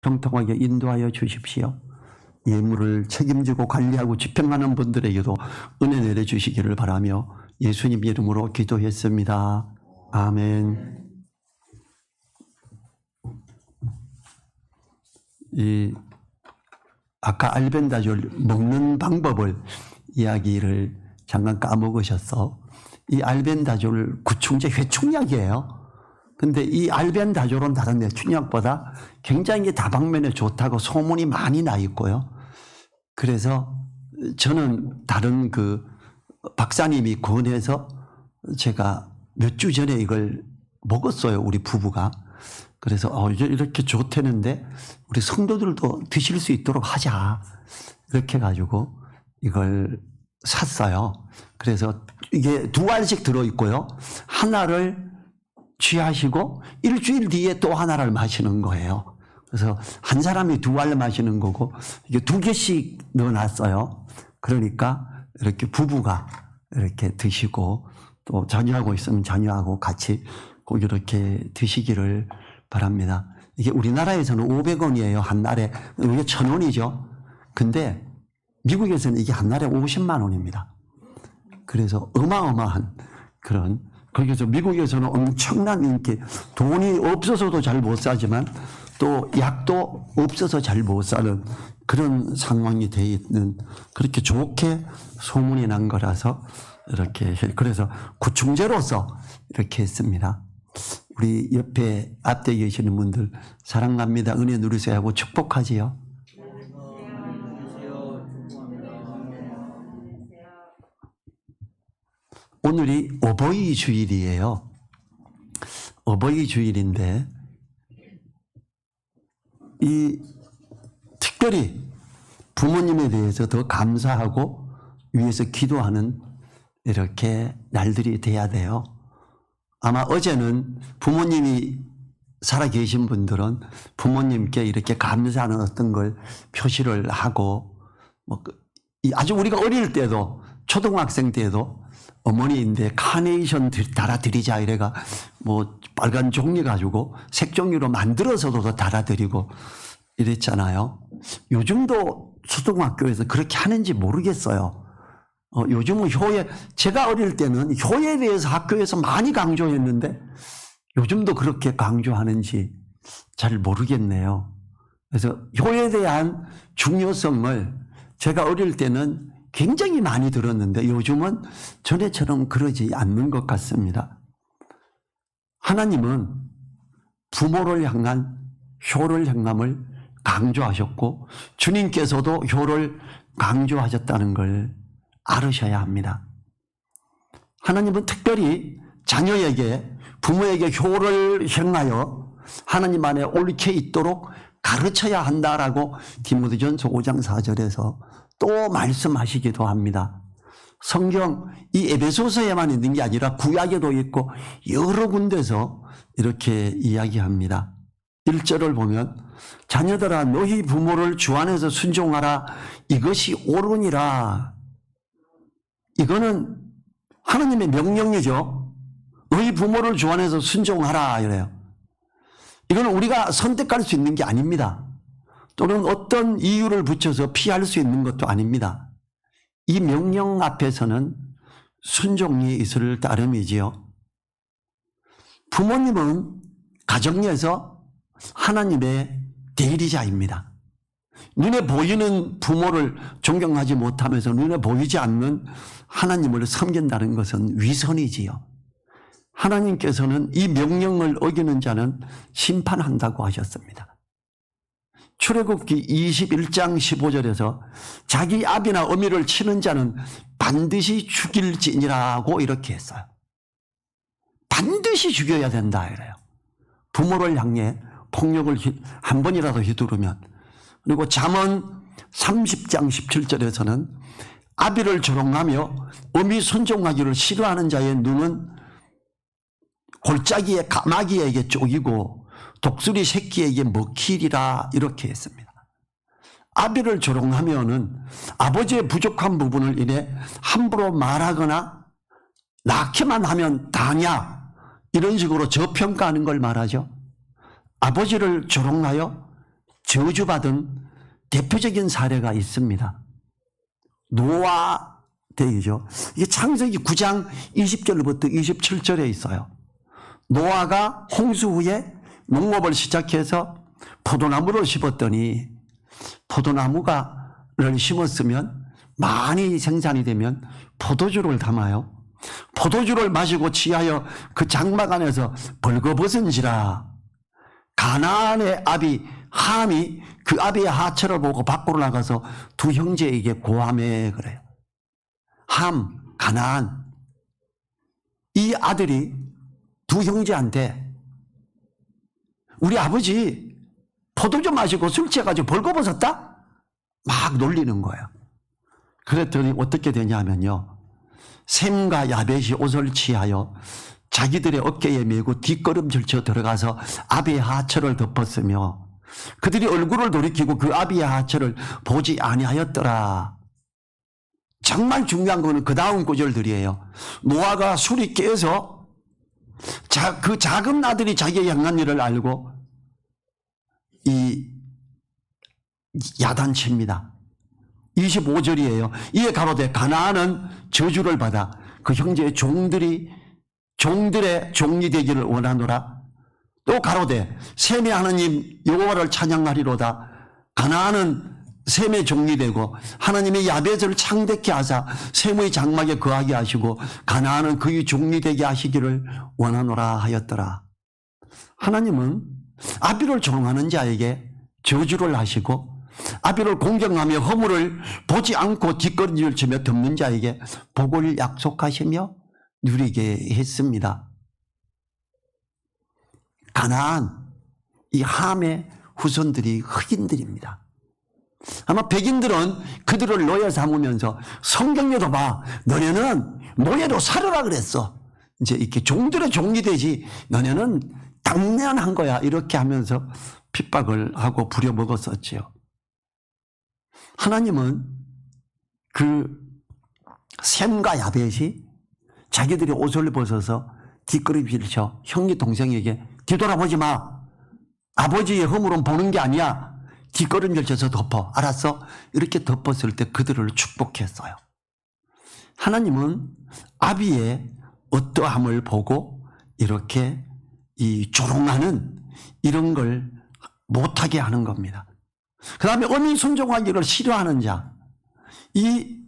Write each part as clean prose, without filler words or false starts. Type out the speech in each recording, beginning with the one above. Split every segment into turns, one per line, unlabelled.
평통하게 인도하여 주십시오. 예물을 책임지고 관리하고 집행하는 분들에게도 은혜 내려주시기를 바라며 예수님 이름으로 기도했습니다. 아멘. 아까 알벤다졸 먹는 방법을 이야기를 잠깐 까먹으셔서, 이 알벤다졸 구충제 회충약이에요. 근데 이 알벤다졸은 다른 회충약보다 굉장히 다방면에 좋다고 소문이 많이 나 있고요. 그래서 저는 다른 그 박사님이 권해서 제가 몇 주 전에 이걸 먹었어요, 우리 부부가. 그래서 이렇게 좋다는데 우리 성도들도 드실 수 있도록 하자, 이렇게 해가지고 이걸 샀어요. 그래서 이게 2알씩 들어있고요. 하나를 취하시고 일주일 뒤에 또 하나를 마시는 거예요. 그래서 한 사람이 2알 마시는 거고, 이게 2개씩 넣어놨어요. 그러니까 이렇게 부부가 이렇게 드시고, 또 자녀하고 있으면 자녀하고 같이 꼭 이렇게 드시기를 바랍니다. 이게 우리나라에서는 500원이에요. 한 날에. 이게 1,000원이죠. 근데 미국에서는 이게 한 날에 50만 원입니다. 그래서 어마어마한 그런, 거기서 미국에서는 엄청난 인기, 돈이 없어서도 잘 못 사지만 또 약도 없어서 잘 못 사는 그런 상황이 돼 있는, 그렇게 좋게 소문이 난 거라서 이렇게, 그래서 구충제로서 이렇게 했습니다. 우리 옆에 앞에 계시는 분들 사랑합니다, 은혜 누리세요 하고 축복하지요. 오늘이 어버이 주일이에요. 어버이 주일인데 이 특별히 부모님에 대해서 더 감사하고 위해서 기도하는 이렇게 날들이 돼야 돼요. 아마 어제는 부모님이 살아계신 분들은 부모님께 이렇게 감사하는 어떤 걸 표시를 하고, 아주 우리가 어릴 때도, 초등학생 때도 어머니인데 카네이션 달아드리자 이래가 빨간 종이 가지고 색종이로 만들어서도 달아드리고 이랬잖아요. 요즘도 초등학교에서 그렇게 하는지 모르겠어요. 요즘은 제가 어릴 때는 효에 대해서 학교에서 많이 강조했는데 요즘도 그렇게 강조하는지 잘 모르겠네요. 그래서 효에 대한 중요성을 제가 어릴 때는 굉장히 많이 들었는데 요즘은 전에처럼 그러지 않는 것 같습니다. 하나님은 부모를 향한 효를 향함을 강조하셨고 주님께서도 효를 강조하셨다는 걸 알으셔야 합니다. 하나님은 특별히 자녀에게, 부모에게 효를 행하여 하나님 안에 옳게 있도록 가르쳐야 한다라고 디모데전서 5장 4절에서 또 말씀하시기도 합니다. 성경 이 에베소서에만 있는 게 아니라 구약에도 있고 여러 군데서 이렇게 이야기합니다. 1절을 보면 자녀들아 너희 부모를 주 안에서 순종하라 이것이 옳으니라. 이거는 하나님의 명령이죠. 너희 부모를 주 안에서 순종하라 이래요. 이거는 우리가 선택할 수 있는 게 아닙니다. 또는 어떤 이유를 붙여서 피할 수 있는 것도 아닙니다. 이 명령 앞에서는 순종이 있을 따름이지요. 부모님은 가정에서 하나님의 대리자입니다. 눈에 보이는 부모를 존경하지 못하면서 눈에 보이지 않는 하나님을 섬긴다는 것은 위선이지요. 하나님께서는 이 명령을 어기는 자는 심판한다고 하셨습니다. 출애굽기 21장 15절에서 자기 아비나 어미를 치는 자는 반드시 죽일지니라고 이렇게 했어요. 반드시 죽여야 된다 이래요. 부모를 향해 폭력을 한 번이라도 휘두르면. 그리고 잠언 30장 17절에서는 아비를 조롱하며 어미 순종하기를 싫어하는 자의 눈은 골짜기의 까마귀에게 쪼이고 독수리 새끼에게 먹히리라 이렇게 했습니다. 아비를 조롱하면은 아버지의 부족한 부분을 인해 함부로 말하거나 낳기만 하면 다냐 이런 식으로 저평가하는 걸 말하죠. 아버지를 조롱하여 저주받은 대표적인 사례가 있습니다. 노아 대이죠. 이게 창세기 9장 20절부터 27절에 있어요. 노아가 홍수 후에 농업을 시작해서 포도나무를 심었더니 포도나무를 심었으면 많이 생산이 되면 포도주를 담아요. 포도주를 마시고 취하여 그 장막 안에서 벌거벗은지라 가나안의 아비 함이 그 아비의 하체를 보고 밖으로 나가서 두 형제에게 고하매 그래요. 함, 가나안 이 아들이 두 형제한테 우리 아버지 포도주 마시고 술 취해가지고 벌거벗었다? 막 놀리는 거예요. 그랬더니 어떻게 되냐면요. 셈과 야벳이 옷을 취하여 자기들의 어깨에 메고 뒷걸음질 쳐 들어가서 아비의 하체를 덮었으며 그들이 얼굴을 돌이키고 그 아비의 하체를 보지 아니하였더라. 정말 중요한 거는 그 다음 구절들이에요. 노아가 술이 깨서 그 작은 아들이 자기의 행한 일을 알고 이 야단칩니다. 25절이에요. 이에 가로되 가나안은 저주를 받아 그 형제의 종들의 종이 되기를 원하노라. 또 가로되 셈의 하나님 여호와를 찬양하리로다. 가나안은 셈의 종이 되고 하나님이 야벳을 창대케 하사 셈의 장막에 거하게 하시고 가나안은 그의 종이 되게 하시기를 원하노라 하였더라. 하나님은 아비를 조롱하는 자에게 저주를 하시고 아비를 공경하며 허물을 보지 않고 뒷걸음질 치며 덮는 자에게 복을 약속하시며 누리게 했습니다. 가나안, 이 함의 후손들이 흑인들입니다. 아마 백인들은 그들을 노예 삼으면서 성경에도 봐, 너네는 노예로 살으라 그랬어. 이제 이렇게 종들의 종이 되지, 너네는 당연한 거야. 이렇게 하면서 핍박을 하고 부려먹었었지요. 하나님은 그 셈과 야벳이 자기들이 옷을 벗어서 뒷걸음질을 쳐 형이 동생에게 뒤돌아보지 마. 아버지의 허물은 보는 게 아니야. 뒷걸음질 쳐서 덮어. 알았어? 이렇게 덮었을 때 그들을 축복했어요. 하나님은 아비의 어떠함을 보고 이렇게 이 조롱하는 이런 걸 못하게 하는 겁니다. 그 다음에 어미 순종하기를 싫어하는 자. 이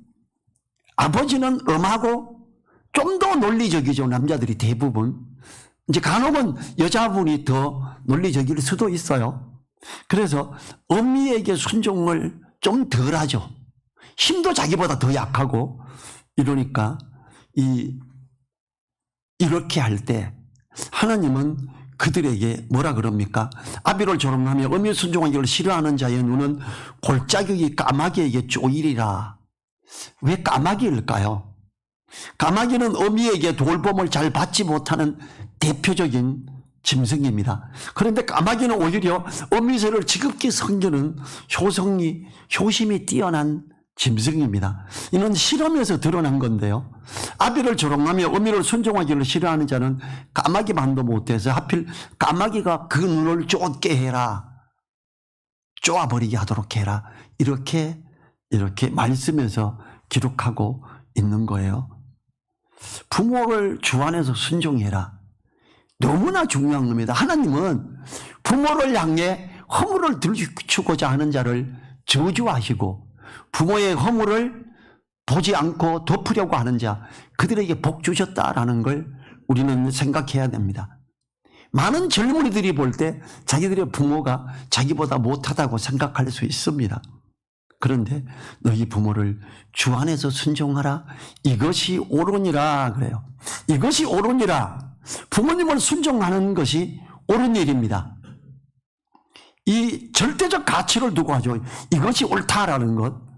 아버지는 엄하고 좀 더 논리적이죠. 남자들이 대부분. 이제 간혹은 여자분이 더 논리적일 수도 있어요. 그래서 어미에게 순종을 좀 덜 하죠. 힘도 자기보다 더 약하고 이러니까 이렇게 할 때 하나님은 그들에게 뭐라 그럽니까? 아비를 조롱하며 어미 순종하기를 싫어하는 자의 눈은 골짜기 까마귀에게 쪼이리라. 왜 까마귀일까요? 까마귀는 어미에게 돌봄을 잘 받지 못하는 대표적인 짐승입니다. 그런데 까마귀는 오히려 어미새를 지극히 섬기는 효심이 뛰어난 짐승입니다. 이는 실험에서 드러난 건데요. 아비를 조롱하며 어미를 순종하기를 싫어하는 자는 까마귀만도 못해서 하필 까마귀가 그 눈을 쫓게 해라. 쪼아버리게 하도록 해라. 이렇게 말씀에서 기록하고 있는 거예요. 부모를 주 안에서 순종해라. 너무나 중요한 겁니다. 하나님은 부모를 향해 허물을 들추고자 하는 자를 저주하시고 부모의 허물을 보지 않고 덮으려고 하는 자, 그들에게 복 주셨다라는 걸 우리는 생각해야 됩니다. 많은 젊은이들이 볼 때 자기들의 부모가 자기보다 못하다고 생각할 수 있습니다. 그런데 너희 부모를 주 안에서 순종하라. 이것이 옳으니라 그래요. 이것이 옳으니라. 부모님을 순종하는 것이 옳은 일입니다. 이 절대적 가치를 두고 하죠. 이것이 옳다라는 것.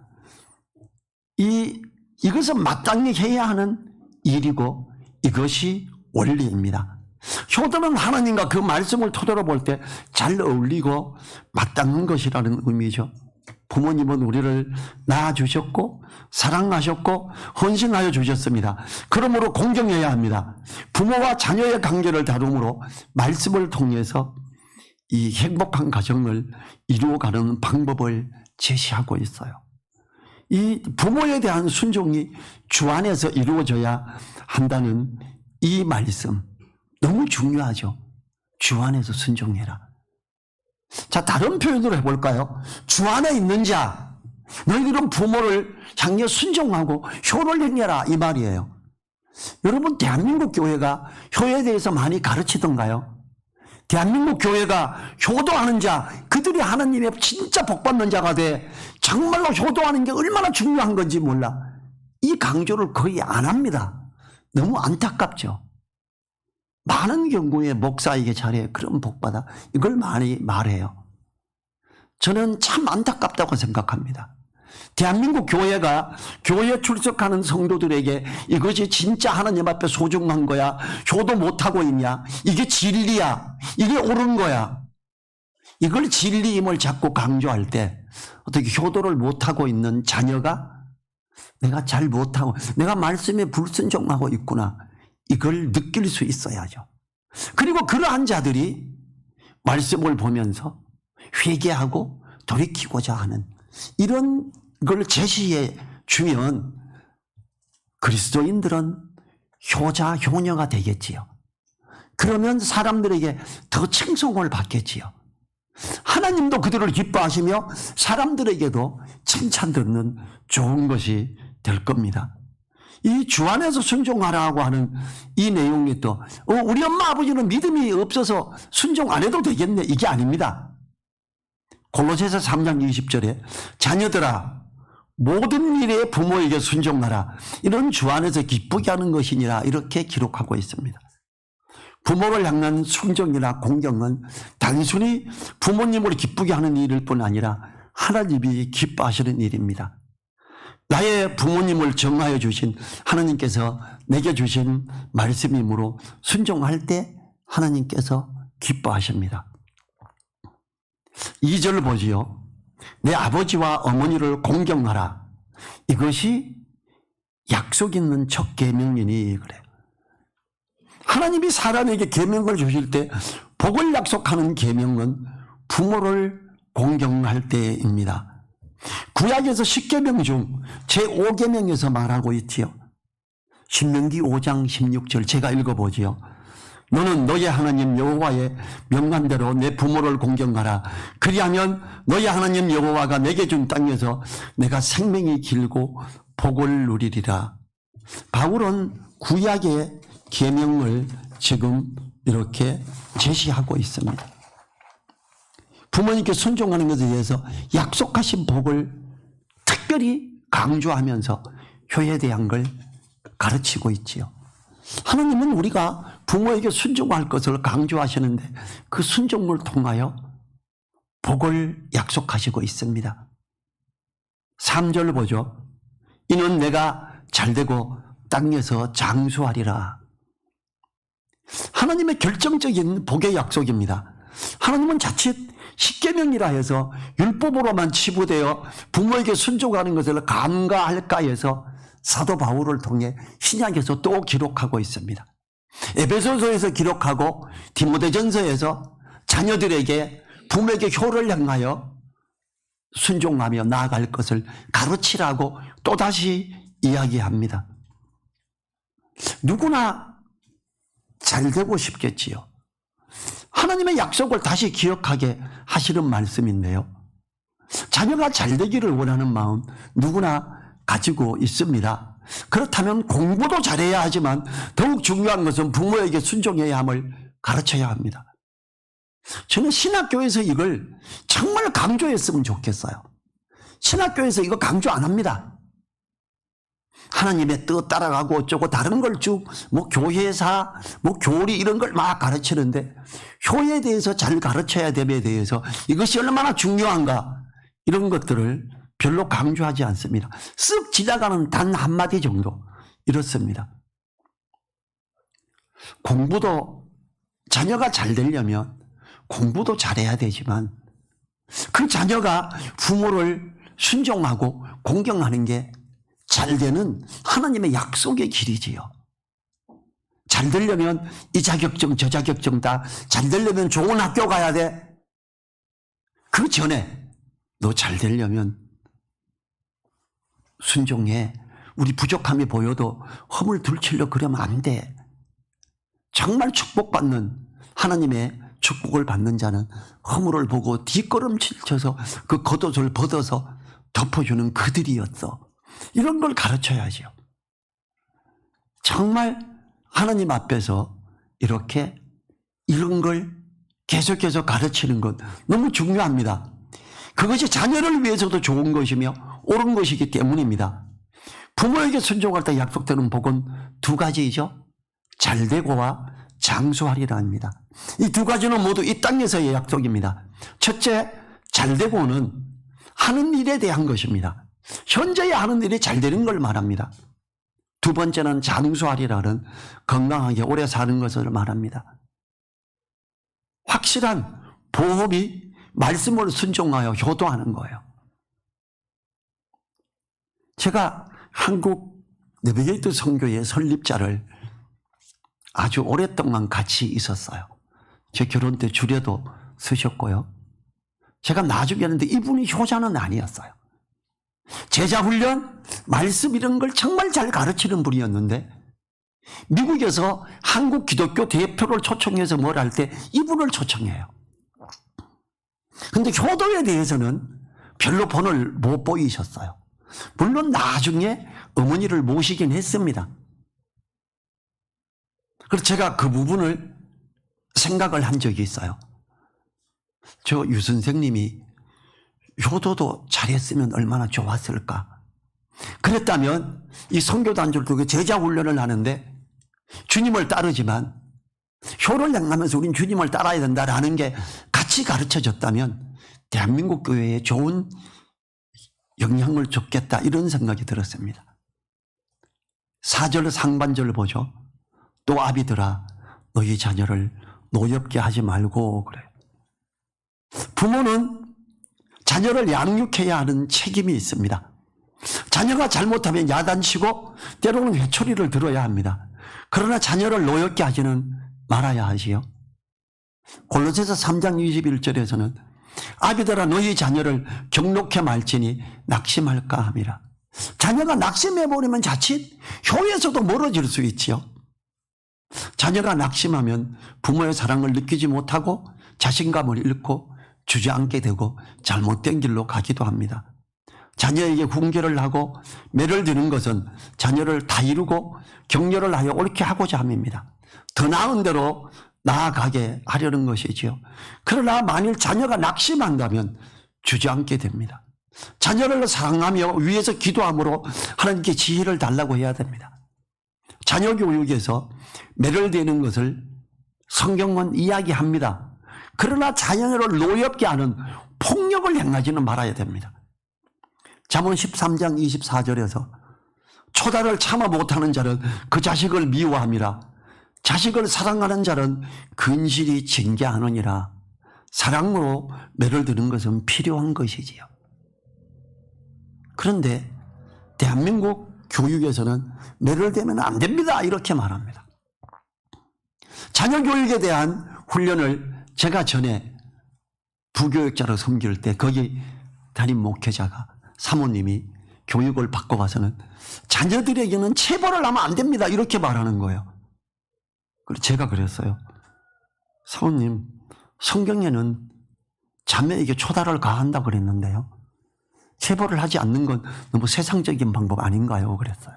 이것은 마땅히 해야 하는 일이고 이것이 원리입니다. 효도는 하나님과 그 말씀을 토대로 볼 때 잘 어울리고 마땅한 것이라는 의미죠. 부모님은 우리를 낳아주셨고 사랑하셨고 헌신하여 주셨습니다. 그러므로 공경해야 합니다. 부모와 자녀의 관계를 다루므로 말씀을 통해서 이 행복한 가정을 이루어가는 방법을 제시하고 있어요. 이 부모에 대한 순종이 주 안에서 이루어져야 한다는 이 말씀 너무 중요하죠. 주 안에서 순종해라. 자, 다른 표현으로 해볼까요? 주 안에 있는 자, 너희들은 부모를 향해 순종하고 효를 행해라, 이 말이에요. 여러분, 대한민국 교회가 효에 대해서 많이 가르치던가요? 대한민국 교회가 효도하는 자, 그들이 하나님의 진짜 복받는 자가 돼 정말로 효도하는 게 얼마나 중요한 건지 몰라. 이 강조를 거의 안 합니다. 너무 안타깝죠. 많은 경우에 목사에게 잘해, 그런 복받아, 이걸 많이 말해요. 저는 참 안타깝다고 생각합니다. 대한민국 교회가 교회에 출석하는 성도들에게 이것이 진짜 하나님 앞에 소중한 거야, 효도 못하고 있냐, 이게 진리야, 이게 옳은 거야, 이걸 진리임을 자꾸 강조할 때 어떻게 효도를 못하고 있는 자녀가 내가 잘 못하고 내가 말씀에 불순종하고 있구나, 이걸 느낄 수 있어야죠. 그리고 그러한 자들이 말씀을 보면서 회개하고 돌이키고자 하는 이런 걸 제시해 주면 그리스도인들은 효자, 효녀가 되겠지요. 그러면 사람들에게 더 칭송을 받겠지요. 하나님도 그들을 기뻐하시며 사람들에게도 칭찬 듣는 좋은 것이 될 겁니다. 이 주 안에서 순종하라고 하는 이 내용이 또 우리 엄마 아버지는 믿음이 없어서 순종 안 해도 되겠네, 이게 아닙니다. 골로새서 3장 20절에 자녀들아 모든 일에 부모에게 순종하라, 이런 주 안에서 기쁘게 하는 것이니라, 이렇게 기록하고 있습니다. 부모를 향한 순종이나 공경은 단순히 부모님을 기쁘게 하는 일일 뿐 아니라 하나님이 기뻐하시는 일입니다. 나의 부모님을 정하여 주신 하나님께서 내게 주신 말씀이므로 순종할 때 하나님께서 기뻐하십니다. 2절 보지요. 내 아버지와 어머니를 공경하라. 이것이 약속 있는 첫 계명이니 그래요. 하나님이 사람에게 계명을 주실 때 복을 약속하는 계명은 부모를 공경할 때입니다. 구약에서 10계명 중 제5계명에서 말하고 있지요. 신명기 5장 16절 제가 읽어보지요. 너는 너의 하나님 여호와의 명한대로 내 부모를 공경하라. 그리하면 너의 하나님 여호와가 내게 준 땅에서 내가 생명이 길고 복을 누리리라. 바울은 구약의 계명을 지금 이렇게 제시하고 있습니다. 부모님께 순종하는 것에 대해서 약속하신 복을 특별히 강조하면서 효에 대한 걸 가르치고 있지요. 하나님은 우리가 부모에게 순종할 것을 강조하시는데 그 순종을 통하여 복을 약속하시고 있습니다. 3절 보죠. 이는 내가 잘되고 땅에서 장수하리라. 하나님의 결정적인 복의 약속입니다. 하나님은 자칫 십계명이라 해서 율법으로만 치부되어 부모에게 순종하는 것을 감가할까 해서 사도 바울을 통해 신약에서 또 기록하고 있습니다. 에베소서에서 기록하고 디모데전서에서 자녀들에게 부모에게 효를 향하여 순종하며 나아갈 것을 가르치라고 또다시 이야기합니다. 누구나 잘 되고 싶겠지요. 하나님의 약속을 다시 기억하게 하시는 말씀인데요. 자녀가 잘 되기를 원하는 마음 누구나 가지고 있습니다. 그렇다면 공부도 잘해야 하지만 더욱 중요한 것은 부모에게 순종해야 함을 가르쳐야 합니다. 저는 신학교에서 이걸 정말 강조했으면 좋겠어요. 신학교에서 이거 강조 안 합니다. 하나님의 뜻 따라가고 어쩌고 다른 걸 쭉 교회사 교리 이런 걸 막 가르치는데 효에 대해서 잘 가르쳐야 됨에 대해서 이것이 얼마나 중요한가 이런 것들을 별로 강조하지 않습니다. 쓱 지나가는 단 한마디 정도 이렇습니다. 공부도 자녀가 잘 되려면 공부도 잘해야 되지만 그 자녀가 부모를 순종하고 공경하는 게 잘 되는 하나님의 약속의 길이지요. 잘 되려면 이 자격증 저 자격증 다 잘 되려면 좋은 학교 가야 돼. 그 전에 너 잘 되려면 순종해. 우리 부족함이 보여도 허물 들치려 그러면 안 돼. 정말 축복받는, 하나님의 축복을 받는 자는 허물을 보고 뒷걸음질 쳐서 그 겉옷을 벗어서 덮어주는 그들이었어. 이런 걸 가르쳐야죠. 정말 하나님 앞에서 이렇게 이런 걸 계속해서 가르치는 것 너무 중요합니다. 그것이 자녀를 위해서도 좋은 것이며 옳은 것이기 때문입니다. 부모에게 순종할 때 약속되는 복은 두 가지이죠. 잘되고와 장수하리라 합니다. 이 두 가지는 모두 이 땅에서의 약속입니다. 첫째, 잘되고는 하는 일에 대한 것입니다. 현재의 하는 일이 잘 되는 걸 말합니다. 두 번째는 장수하리라는 건강하게 오래 사는 것을 말합니다. 확실한 보험이 말씀을 순종하여 효도하는 거예요. 제가 한국 내비게이터 선교의 설립자를 아주 오랫동안 같이 있었어요. 제 결혼 때 주례도 쓰셨고요. 제가 나중에 했는데 이분이 효자는 아니었어요. 제자훈련, 말씀 이런 걸 정말 잘 가르치는 분이었는데 미국에서 한국 기독교 대표를 초청해서 뭘 할 때 이분을 초청해요. 근데 효도에 대해서는 별로 본을 못 보이셨어요. 물론 나중에 어머니를 모시긴 했습니다. 그래서 제가 그 부분을 생각을 한 적이 있어요. 저 유 선생님이 효도도 잘했으면 얼마나 좋았을까. 그랬다면 이 선교단들도 제자 훈련을 하는데 주님을 따르지만 효를 행하면서 우린 주님을 따라야 된다라는 게 같이 가르쳐졌다면 대한민국 교회에 좋은 영향을 줬겠다 이런 생각이 들었습니다. 4절 상반절 보죠. 또 아비들아 너희 자녀를 노엽게 하지 말고 그래. 부모는 자녀를 양육해야 하는 책임이 있습니다. 자녀가 잘못하면 야단치고 때로는 회초리를 들어야 합니다. 그러나 자녀를 노엽게 하지는 말아야 하지요. 골로새서 3장 21절에서는 아비들아 너희 자녀를 경록해 말지니 낙심할까 함이라. 자녀가 낙심해버리면 자칫 효에서도 멀어질 수 있지요. 자녀가 낙심하면 부모의 사랑을 느끼지 못하고 자신감을 잃고 주저앉게 되고 잘못된 길로 가기도 합니다. 자녀에게 훈계를 하고 매를 드는 것은 자녀를 다 이루고 격려를 하여 옳게 하고자 함입니다. 더 나은 대로 나아가게 하려는 것이지요. 그러나 만일 자녀가 낙심한다면 주저앉게 됩니다. 자녀를 사랑하며 위에서 기도함으로 하나님께 지혜를 달라고 해야 됩니다. 자녀 교육에서 매를 대는 것을 성경은 이야기합니다. 그러나 자녀를 노엽게 하는 폭력을 행하지는 말아야 됩니다. 잠언 13장 24절에서 초다를 참아 못하는 자는 그 자식을 미워함이라. 자식을 사랑하는 자는 근실히 징계하느니라. 사랑으로 매를 드는 것은 필요한 것이지요. 그런데 대한민국 교육에서는 매를 대면 안 됩니다 이렇게 말합니다. 자녀 교육에 대한 훈련을 제가 전에 부교육자로 섬길 때 거기 담임 목회자가 사모님이 교육을 받고 가서는 자녀들에게는 체벌을 하면 안 됩니다 이렇게 말하는 거예요. 그래서 제가 그랬어요. 사모님 성경에는 자매에게 초다를 가한다고 그랬는데요. 체벌을 하지 않는 건 너무 세상적인 방법 아닌가요? 그랬어요.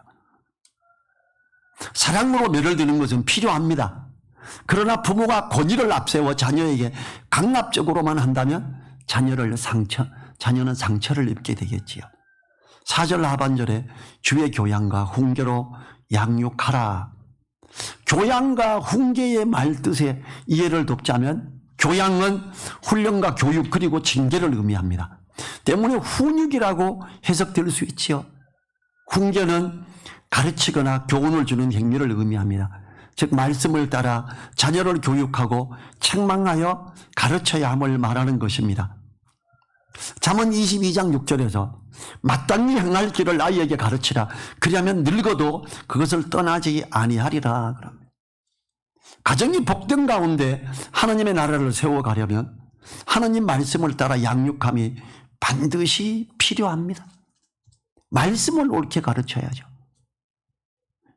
사랑으로 매를 드는 것은 필요합니다. 그러나 부모가 권위를 앞세워 자녀에게 강압적으로만 한다면 자녀는 상처를 입게 되겠지요. 4절 하반절에 주의 교양과 훈계로 양육하라. 교양과 훈계의 말뜻에 이해를 돕자면 교양은 훈련과 교육 그리고 징계를 의미합니다. 때문에 훈육이라고 해석될 수 있지요. 훈계는 가르치거나 교훈을 주는 행위를 의미합니다. 즉 말씀을 따라 자녀를 교육하고 책망하여 가르쳐야 함을 말하는 것입니다. 잠언 22장 6절에서 마땅히 행할 길을 아이에게 가르치라. 그리하면 늙어도 그것을 떠나지 아니하리라. 가정이 복된 가운데 하나님의 나라를 세워가려면 하나님 말씀을 따라 양육함이 반드시 필요합니다. 말씀을 옳게 가르쳐야죠.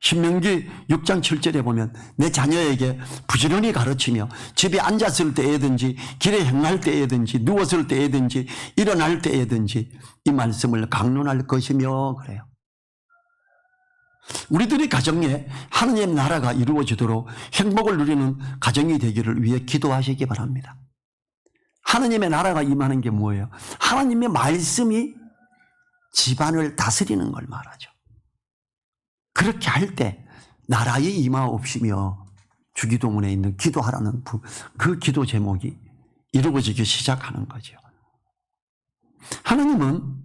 신명기 6장 7절에 보면 내 자녀에게 부지런히 가르치며 집에 앉았을 때에든지 길에 행할 때에든지 누웠을 때에든지 일어날 때에든지 이 말씀을 강론할 것이며 그래요. 우리들의 가정에 하나님의 나라가 이루어지도록 행복을 누리는 가정이 되기를 위해 기도하시기 바랍니다. 하나님의 나라가 임하는 게 뭐예요? 하나님의 말씀이 집안을 다스리는 걸 말하죠. 그렇게 할 때 나라의 임하옵시며 주기도문에 있는 기도하라는 그 기도 제목이 이루어지기 시작하는 거죠. 하나님은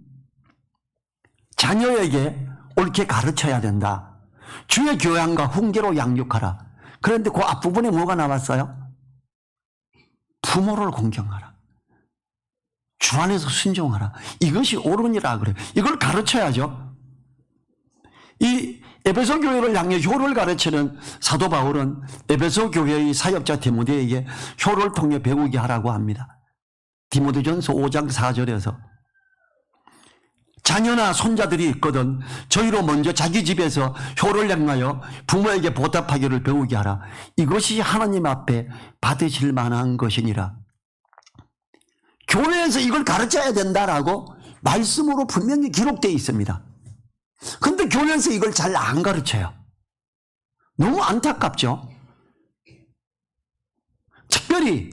자녀에게 옳게 가르쳐야 된다. 주의 교양과 훈계로 양육하라. 그런데 그 앞부분에 뭐가 나왔어요? 부모를 공경하라. 주 안에서 순종하라. 이것이 옳으니라 그래요. 이걸 가르쳐야죠. 이 에베소 교회를 향해 효를 가르치는 사도 바울은 에베소 교회의 사역자 디모데에게 효를 통해 배우게 하라고 합니다. 디모데전서 5장 4절에서 자녀나 손자들이 있거든 저희로 먼저 자기 집에서 효를 행하여 부모에게 보답하기를 배우게 하라. 이것이 하나님 앞에 받으실 만한 것이니라. 교회에서 이걸 가르쳐야 된다라고 말씀으로 분명히 기록되어 있습니다. 그런데 교회에서 이걸 잘 안 가르쳐요. 너무 안타깝죠. 특별히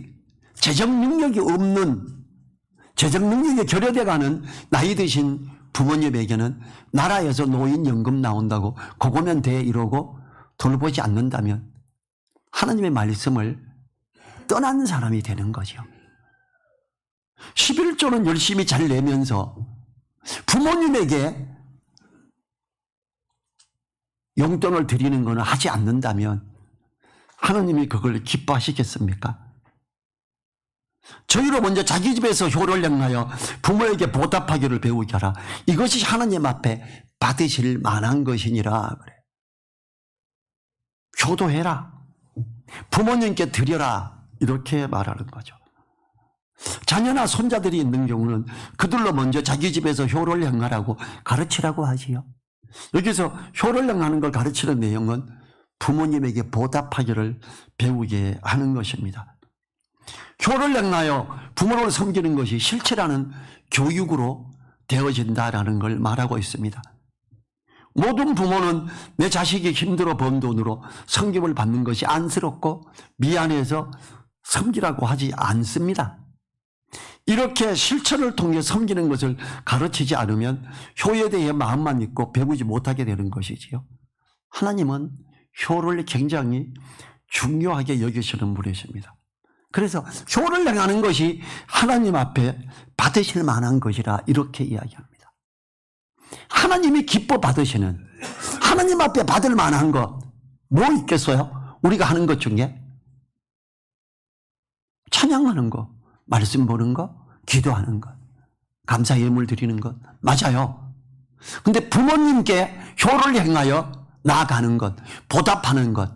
재정 능력이 없는, 재정 능력이 결여돼가는 나이 드신 부모님에게는 나라에서 노인연금 나온다고 그거면 돼 이러고 돌보지 않는다면 하나님의 말씀을 떠난 사람이 되는 거죠. 11조는 열심히 잘 내면서 부모님에게 용돈을 드리는 것은 하지 않는다면 하나님이 그걸 기뻐하시겠습니까? 저희로 먼저 자기 집에서 효를 행하여 부모에게 보답하기를 배우게 하라. 이것이 하나님 앞에 받으실 만한 것이니라 그래. 효도해라. 부모님께 드려라. 이렇게 말하는 거죠. 자녀나 손자들이 있는 경우는 그들로 먼저 자기 집에서 효를 행하라고 가르치라고 하지요. 여기서 효를 행하는 걸 가르치는 내용은 부모님에게 보답하기를 배우게 하는 것입니다. 효를 행하여 부모를 섬기는 것이 실체라는 교육으로 되어진다라는 걸 말하고 있습니다. 모든 부모는 내 자식이 힘들어 번 돈으로 섬김을 받는 것이 안쓰럽고 미안해서 섬기라고 하지 않습니다. 이렇게 실천을 통해 섬기는 것을 가르치지 않으면 효에 대해 마음만 있고 배우지 못하게 되는 것이지요. 하나님은 효를 굉장히 중요하게 여기시는 분이십니다. 그래서 효를 행하는 것이 하나님 앞에 받으실 만한 것이라 이렇게 이야기합니다. 하나님이 기뻐 받으시는, 하나님 앞에 받을 만한 것 뭐 있겠어요? 우리가 하는 것 중에 찬양하는 거, 말씀 보는 거, 기도하는 것, 감사 예물 드리는 것 맞아요. 근데 부모님께 효를 행하여 나아가는 것, 보답하는 것,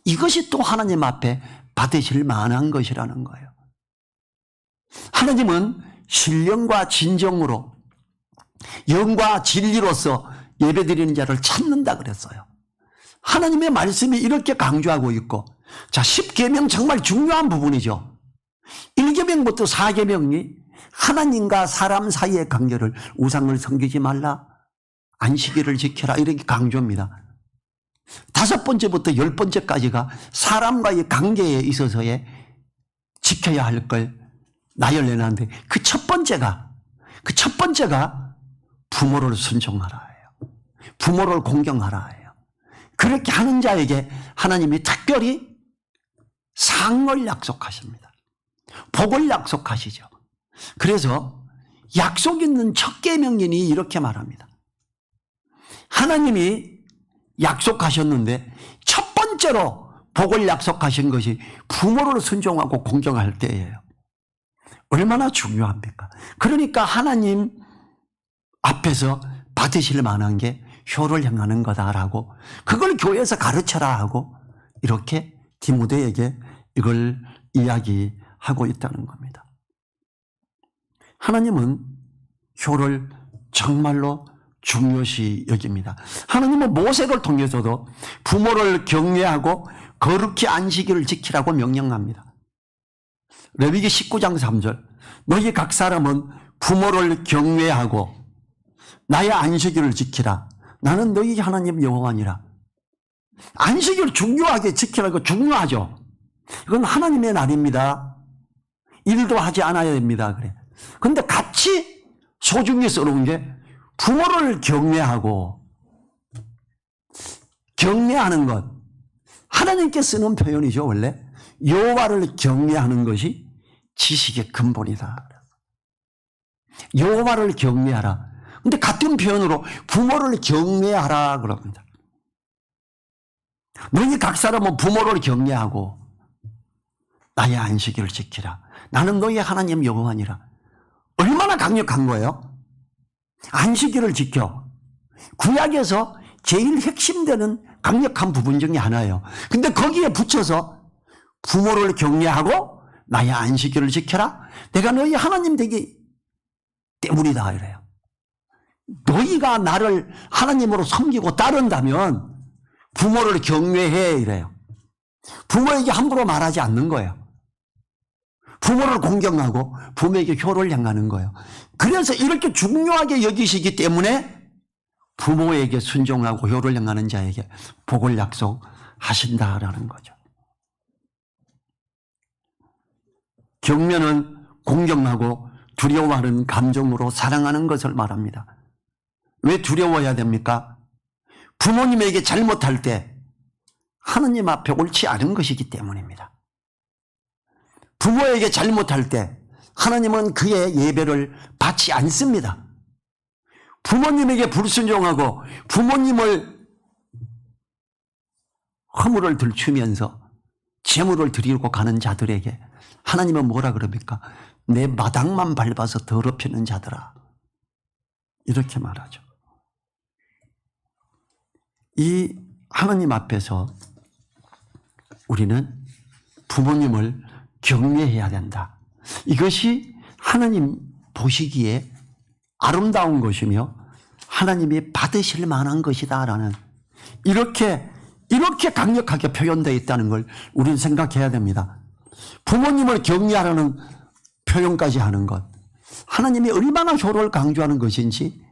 이것이 또 하나님 앞에 받으실 만한 것이라는 거예요. 하나님은 신령과 진정으로 영과 진리로서 예배드리는 자를 찾는다 그랬어요. 하나님의 말씀이 이렇게 강조하고 있고, 자, 10계명 정말 중요한 부분이죠. 1계명부터 4계명이 하나님과 사람 사이의 관계를, 우상을 섬기지 말라, 안식일을 지켜라, 이렇게 강조합니다. 5번째부터 10번째까지가 사람과의 관계에 있어서의 지켜야 할 걸 나열해놨는데 그 첫 번째가 부모를 순종하라예요. 부모를 공경하라예요. 그렇게 하는 자에게 하나님이 특별히 상을 약속하십니다. 복을 약속하시죠. 그래서 약속 있는 첫 계명이니 이렇게 말합니다. 하나님이 약속하셨는데 첫 번째로 복을 약속하신 것이 부모를 순종하고 공경할 때예요. 얼마나 중요합니까? 그러니까 하나님 앞에서 받으실 만한 게 효를 행하는 거다라고, 그걸 교회에서 가르쳐라 하고 이렇게 디모데에게 이걸 이야기하고 하고 있다는 겁니다. 하나님은 효를 정말로 중요시 여깁니다. 하나님은 모세를 통해서도 부모를 경외하고 거룩히 안식일을 지키라고 명령합니다. 레위기 19장 3절 너희 각 사람은 부모를 경외하고 나의 안식일을 지키라. 나는 너희 하나님 여호와니라. 안식일을 중요하게 지키라고 중요하죠. 이건 하나님의 날입니다. 일도 하지 않아야 됩니다. 그래. 근데 같이 소중히 써놓은 게 부모를 경외하고 경외하는 것. 하나님께 쓰는 표현이죠. 원래 여호와를 경외하는 것이 지식의 근본이다. 여호와를 경외하라. 근데 같은 표현으로 부모를 경외하라 그럽니다. 너희 각 사람은 부모를 경외하고 나의 안식일을 지키라. 나는 너희 하나님 여호와니라. 얼마나 강력한 거예요? 안식일을 지켜. 구약에서 제일 핵심되는 강력한 부분 중에 하나예요. 근데 거기에 붙여서 부모를 경외하고 나의 안식일을 지켜라. 내가 너희 하나님 되기 때문이다 이래요. 너희가 나를 하나님으로 섬기고 따른다면 부모를 경외해 이래요. 부모에게 함부로 말하지 않는 거예요. 부모를 공경하고 부모에게 효를 행하는 거예요. 그래서 이렇게 중요하게 여기시기 때문에 부모에게 순종하고 효를 행하는 자에게 복을 약속하신다라는 거죠. 경외는 공경하고 두려워하는 감정으로 사랑하는 것을 말합니다. 왜 두려워해야 됩니까? 부모님에게 잘못할 때 하느님 앞에 옳지 않은 것이기 때문입니다. 부모에게 잘못할 때 하나님은 그의 예배를 받지 않습니다. 부모님에게 불순종하고 부모님을 허물을 들추면서 재물을 드리고 가는 자들에게 하나님은 뭐라 그럽니까? 내 마당만 밟아서 더럽히는 자들아. 이렇게 말하죠. 이 하나님 앞에서 우리는 부모님을 경외해야 된다. 이것이 하나님 보시기에 아름다운 것이며 하나님이 받으실 만한 것이다라는 이렇게 강력하게 표현되어 있다는 걸 우리는 생각해야 됩니다. 부모님을 경외하라는 표현까지 하는 것, 하나님이 얼마나 효를 강조하는 것인지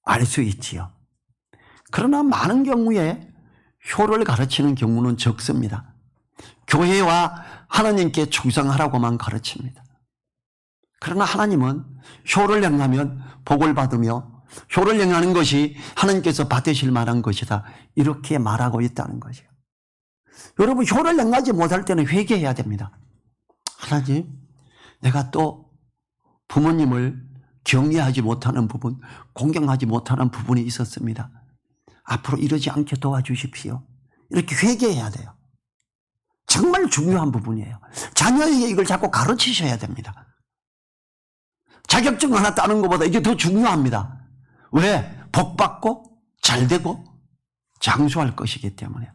알 수 있지요. 그러나 많은 경우에 효를 가르치는 경우는 적습니다. 교회와 하나님께 충성하라고만 가르칩니다. 그러나 하나님은 효를 행하면 복을 받으며 효를 행하는 것이 하나님께서 받으실 만한 것이다. 이렇게 말하고 있다는 거죠. 여러분, 효를 행하지 못할 때는 회개해야 됩니다. 하나님, 내가 또 부모님을 경외하지 못하는 부분, 공경하지 못하는 부분이 있었습니다. 앞으로 이러지 않게 도와주십시오. 이렇게 회개해야 돼요. 정말 중요한 부분이에요. 자녀에게 이걸 자꾸 가르치셔야 됩니다. 자격증 하나 따는 것보다 이게 더 중요합니다. 왜? 복 받고 잘 되고 장수할 것이기 때문에.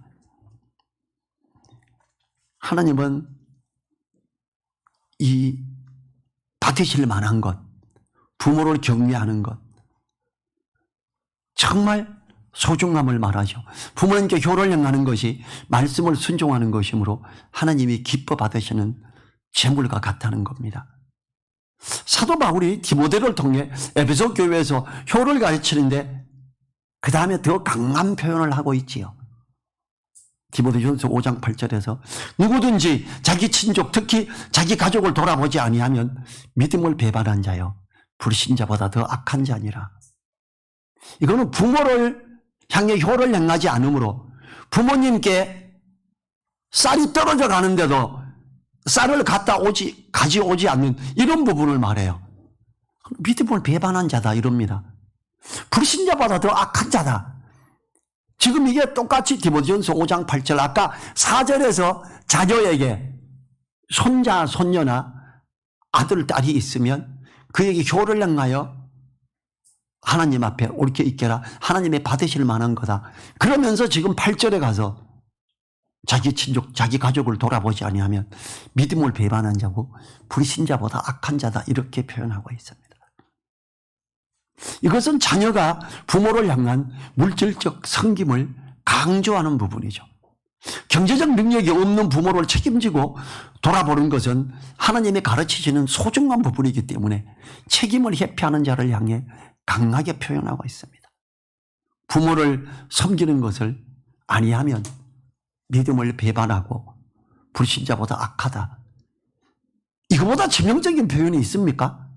하나님은 이 받으실 만한 것, 부모를 경외하는 것, 정말 소중함을 말하죠. 부모님께 효를 행하는 것이 말씀을 순종하는 것이므로 하나님이 기뻐 받으시는 재물과 같다는 겁니다. 사도 바울이 디모데를 통해 에베소 교회에서 효를 가르치는데 그 다음에 더 강한 표현을 하고 있지요. 디모데전서 5장 8절에서 누구든지 자기 친족 특히 자기 가족을 돌아보지 아니하면 믿음을 배반한 자요 불신자보다 더 악한 자니라. 이거는 부모를 향해 효를 행하지 않으므로 부모님께 쌀이 떨어져 가는데도 쌀을 가져오지 않는 이런 부분을 말해요. 믿음을 배반한 자다 이럽니다. 불신자보다 더 악한 자다. 지금 이게 똑같이 디모데전서 5장 8절 아까 4절에서 자녀에게 손자, 손녀나 아들, 딸이 있으면 그에게 효를 행하여 하나님 앞에 옳게 있게라. 하나님의 받으실 만한 거다. 그러면서 지금 8절에 가서 자기 친족, 자기 가족을 돌아보지 아니하면 믿음을 배반한 자고 불신자보다 악한 자다 이렇게 표현하고 있습니다. 이것은 자녀가 부모를 향한 물질적 섬김을 강조하는 부분이죠. 경제적 능력이 없는 부모를 책임지고 돌아보는 것은 하나님이 가르치시는 소중한 부분이기 때문에 책임을 회피하는 자를 향해 강하게 표현하고 있습니다. 부모를 섬기는 것을 아니하면 믿음을 배반하고 불신자보다 악하다. 이거보다 치명적인 표현이 있습니까?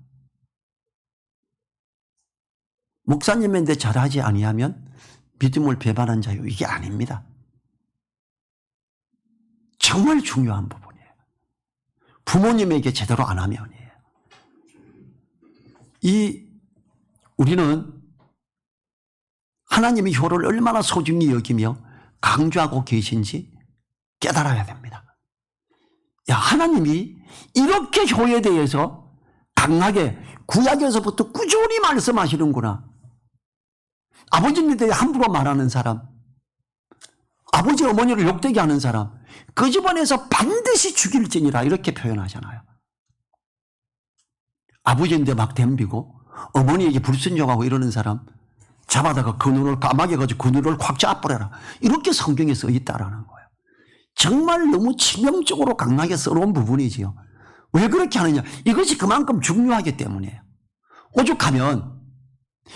목사님인데 잘하지 아니하면 믿음을 배반한 자요. 이게 아닙니다. 정말 중요한 부분이에요. 부모님에게 제대로 안 하면이에요. 우리는 하나님이 효를 얼마나 소중히 여기며 강조하고 계신지 깨달아야 됩니다. 야, 하나님이 이렇게 효에 대해서 강하게 구약에서부터 꾸준히 말씀하시는구나. 아버지에 대해 함부로 말하는 사람, 아버지 어머니를 욕되게 하는 사람, 그 집안에서 반드시 죽일지니라 이렇게 표현하잖아요. 아버지인데 막 덤비고 어머니에게 불순종하고 이러는 사람 잡아다가 그 눈을 까마게 가지고 그 눈을 확 짜버려라. 이렇게 성경에 써 있다라는 거예요. 정말 너무 치명적으로 강하게 써놓은 부분이지요. 왜 그렇게 하느냐? 이것이 그만큼 중요하기 때문이에요. 오죽하면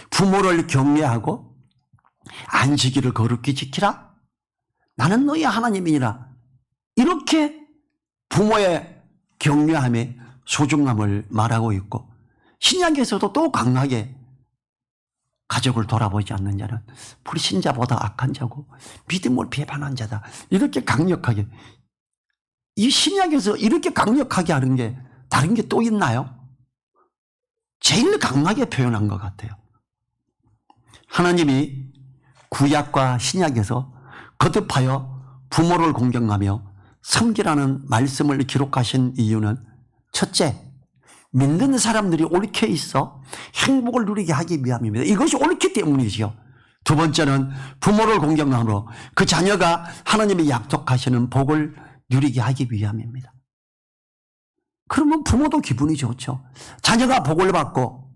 부모를 경외하고 안식일을 거룩히 지키라. 나는 너희 하나님이니라. 이렇게 부모의 경외함의 소중함을 말하고 있고 신약에서도 또 강하게 가족을 돌아보지 않는 자는 불신자보다 악한 자고 믿음을 배반한 자다. 이렇게 강력하게. 이 신약에서 이렇게 강력하게 하는 게 다른 게 또 있나요? 제일 강하게 표현한 것 같아요. 하나님이 구약과 신약에서 거듭하여 부모를 공경하며 섬기라는 말씀을 기록하신 이유는 첫째, 믿는 사람들이 옳게 있어 행복을 누리게 하기 위함입니다. 이것이 옳기 때문이지요. 두 번째는 부모를 공경함으로 그 자녀가 하나님이 약속하시는 복을 누리게 하기 위함입니다. 그러면 부모도 기분이 좋죠. 자녀가 복을 받고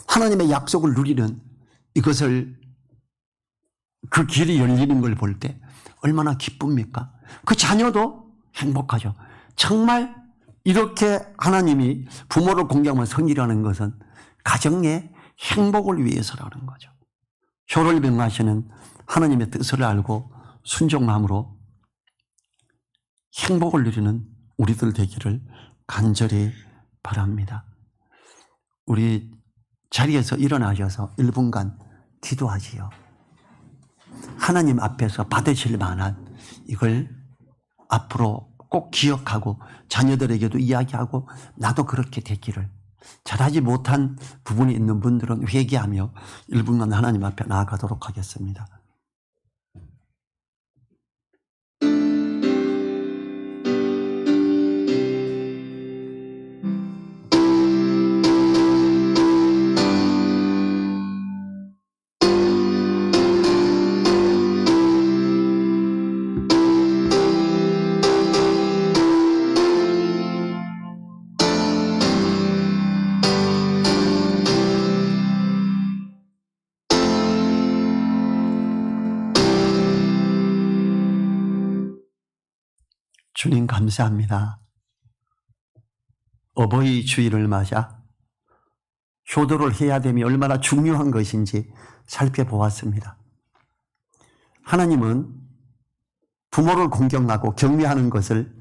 하나님의 약속을 누리는 이것을 그 길이 열리는 걸 볼 때 얼마나 기쁩니까? 그 자녀도 행복하죠. 정말 이렇게 하나님이 부모를 공경하며 섬기라는 것은 가정의 행복을 위해서라는 거죠. 효를 명하시는 하나님의 뜻을 알고 순종함으로 행복을 누리는 우리들 되기를 간절히 바랍니다. 우리 자리에서 일어나셔서 1분간 기도하지요. 하나님 앞에서 받으실 만한 이걸 앞으로 꼭 기억하고 자녀들에게도 이야기하고 나도 그렇게 되기를. 잘하지 못한 부분이 있는 분들은 회개하며 1분간 하나님 앞에 나아가도록 하겠습니다. 주님 감사합니다. 어버이 주일을 맞아 효도를 해야 됨이 얼마나 중요한 것인지 살펴보았습니다. 하나님은 부모를 공경하고 경외하는 것을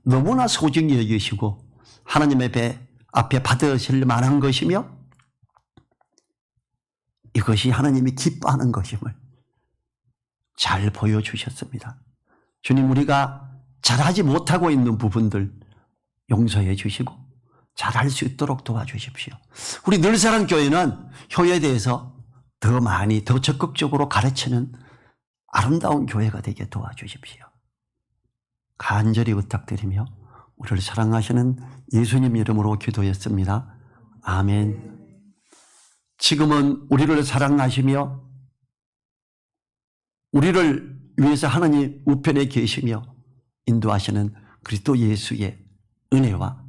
너무나 소중히 여기시고 하나님의 배 앞에 받으실 만한 것이며 이것이 하나님이 기뻐하는 것임을 잘 보여주셨습니다. 주님, 우리가 잘하지 못하고 있는 부분들 용서해 주시고 잘할 수 있도록 도와주십시오. 우리 늘사랑교회는 효에 대해서 더 많이 더 적극적으로 가르치는 아름다운 교회가 되게 도와주십시오. 간절히 부탁드리며 우리를 사랑하시는 예수님 이름으로 기도했습니다. 아멘. 지금은 우리를 사랑하시며 우리를 위해서 하나님 우편에 계시며 인도하시는 그리스도 예수의 은혜와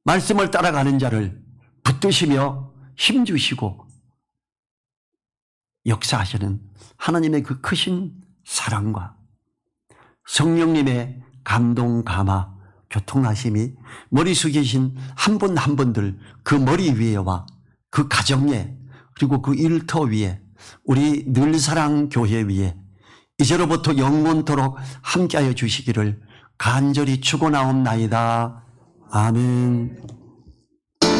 말씀을 따라가는 자를 붙드시며 힘주시고 역사하시는 하나님의 그 크신 사랑과 성령님의 감동, 감화, 교통하심이 머리 숙이신 한 분 한 분들 그 머리 위에와 그 가정에 그리고 그 일터 위에 우리 늘사랑교회 위에 이제로부터 영원토록 함께하여 주시기를 간절히 축원하옵나이다. 아멘.